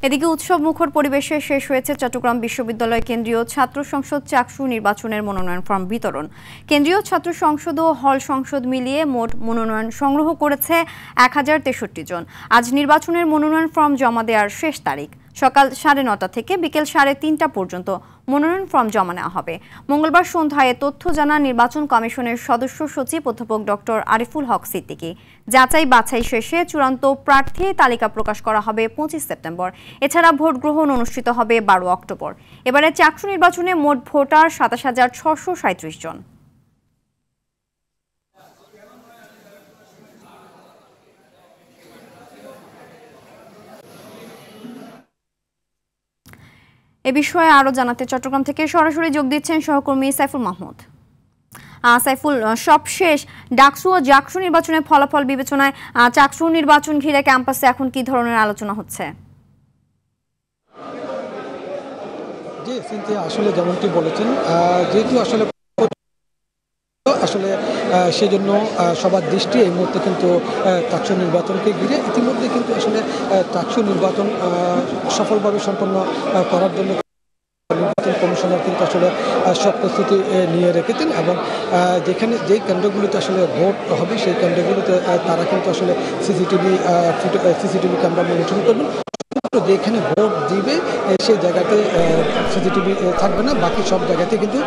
এদিকে উৎসব মুখর পরিবেশে শেষ হয়েছে চট্টগ্রাম বিশ্ববিদ্যালয় কেন্দ্রীয় ছাত্র সংসদ চাকসু নির্বাচনের মনোনয়ন ফর্ম বিতরণ। কেন্দ্রীয় ছাত্র সংসদ ও হল সংসদ মিলিয়ে মোট মনোনয়ন সংগ্রহ করেছে 1063 জন। আজ নির্বাচনের মনোনয়ন ফর্ম জমা দেওয়ার শেষ তারিখ। সকাল 9:30 থেকে বিকেল 3:30 পর্যন্ত মনোনয়ন ফর্ম জমা নেওয়া হবে। মঙ্গলবার সন্ধ্যায় তথ্য জানান নির্বাচন কমিশনের সদস্য সচিব অধ্যাপক ডক্টর আরিফুল হক সিদ্দিকী। যাচাই বাছাই শেষে চূড়ান্ত প্রার্থী তালিকা প্রকাশ করা হবে 25 সেপ্টেম্বর। এছাড়া ভোট গ্রহণ অনুষ্ঠিত হবে 12 অক্টোবর। এবারে চাকসু নির্বাচনে মোট ভোটার 27,637 জন। এ বিষয়ে আরো জানাতে চট্টগ্রাম থেকে সরাসরি যোগ দিচ্ছেন সহকর্মী সাইফুল মাহমুদ। সাইফুল, সবশেষ ডাকসু ও জাকসু নির্বাচনের ফলাফল বিবেচনায় চাকসু নির্বাচন ঘিরে ক্যাম্পাসে এখন কি ধরনের আলোচনা হচ্ছে? জি সিনথিয়া, আসলে যেমনটি বলেছেন, যেহেতু আসলে সেজন্য সবার দৃষ্টি এই মুহূর্তে কিন্তু চাকসু নির্বাচনকে ঘিরে। ইতিমধ্যে কিন্তু আসলে চাকসু নির্বাচন সফলভাবে সম্পন্ন করার জন্য নির্বাচন কমিশনার কিন্তু আসলে সব প্রস্তুতি নিয়ে রেখেছেন এবং যেই কেন্দ্রগুলোতে আসলে ভোট হবে সেই কেন্দ্রগুলোতে তারা কিন্তু আসলে সিসিটিভি ক্যামেরা মনিটরিং করবেন। যেখানে ভোট দিবে সেই জায়গাতে সিসিটিভি থাকবে না, বাকি সব জায়গাতে কিন্তু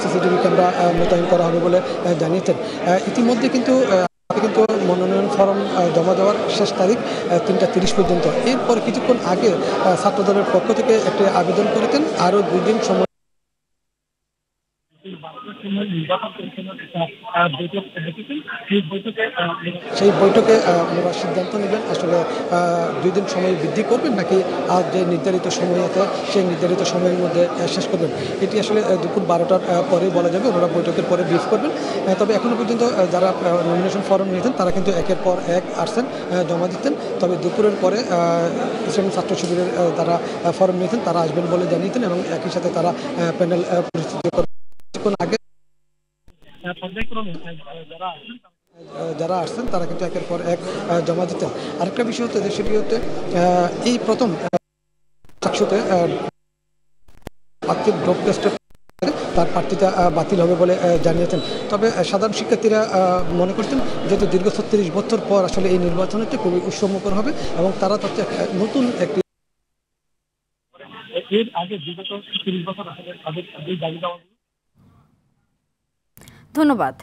সিসিটিভি ক্যামেরা মোতায়েন করা হবে বলে জানিয়েছেন। ইতিমধ্যে কিন্তু মনোনয়ন ফর্ম জমা দেওয়ার শেষ তারিখ 3:30 পর্যন্ত। এরপর কিছুক্ষণ আগে ছাত্রদলের পক্ষ থেকে একটি আবেদন করেছেন আরও 2 দিন সময়। সেই বৈঠকে ওনারা সিদ্ধান্ত নেবেন আসলে 2 দিন সময় বৃদ্ধি করবেন নাকি আর যে নির্ধারিত সময় আছে সেই নির্ধারিত সময়ের মধ্যে শেষ করবেন। এটি আসলে দুপুর 12টার পরে বলা যাবে। ওনারা বৈঠকের পরে ব্রিফ করবেন। তবে এখনও পর্যন্ত যারা নমিনেশন ফর্ম নিয়েছেন তারা কিন্তু একের পর এক আসছেন, জমা দিচ্ছেন। তবে দুপুরের পরে ইসলামী ছাত্র শিবিরের যারা ফর্ম নিয়েছেন তারা আসবেন বলে জানিয়েছেন এবং একই সাথে তারা প্যানেল পরিস্থিতি আগে যারা আসছেন তারা কিন্তু একের পর এক জমা দিতেন। আরেকটা বিষয় হচ্ছে যে সেটি হচ্ছে এই প্রথম চাকসুতে প্রার্থীর ড্রপ টেস্টের তার প্রার্থীতা বাতিল হবে বলে জানিয়েছেন। তবে সাধারণ শিক্ষার্থীরা মনে করছেন যেহেতু দীর্ঘ 36 বছর পর আসলে এই নির্বাচনটি খুবই উৎসবমুখর হবে এবং তারা তাতে নতুন একটি এর আগে বিগত 30 বছর আসলে তাদের দাবি দেওয়া। ধন্যবাদ।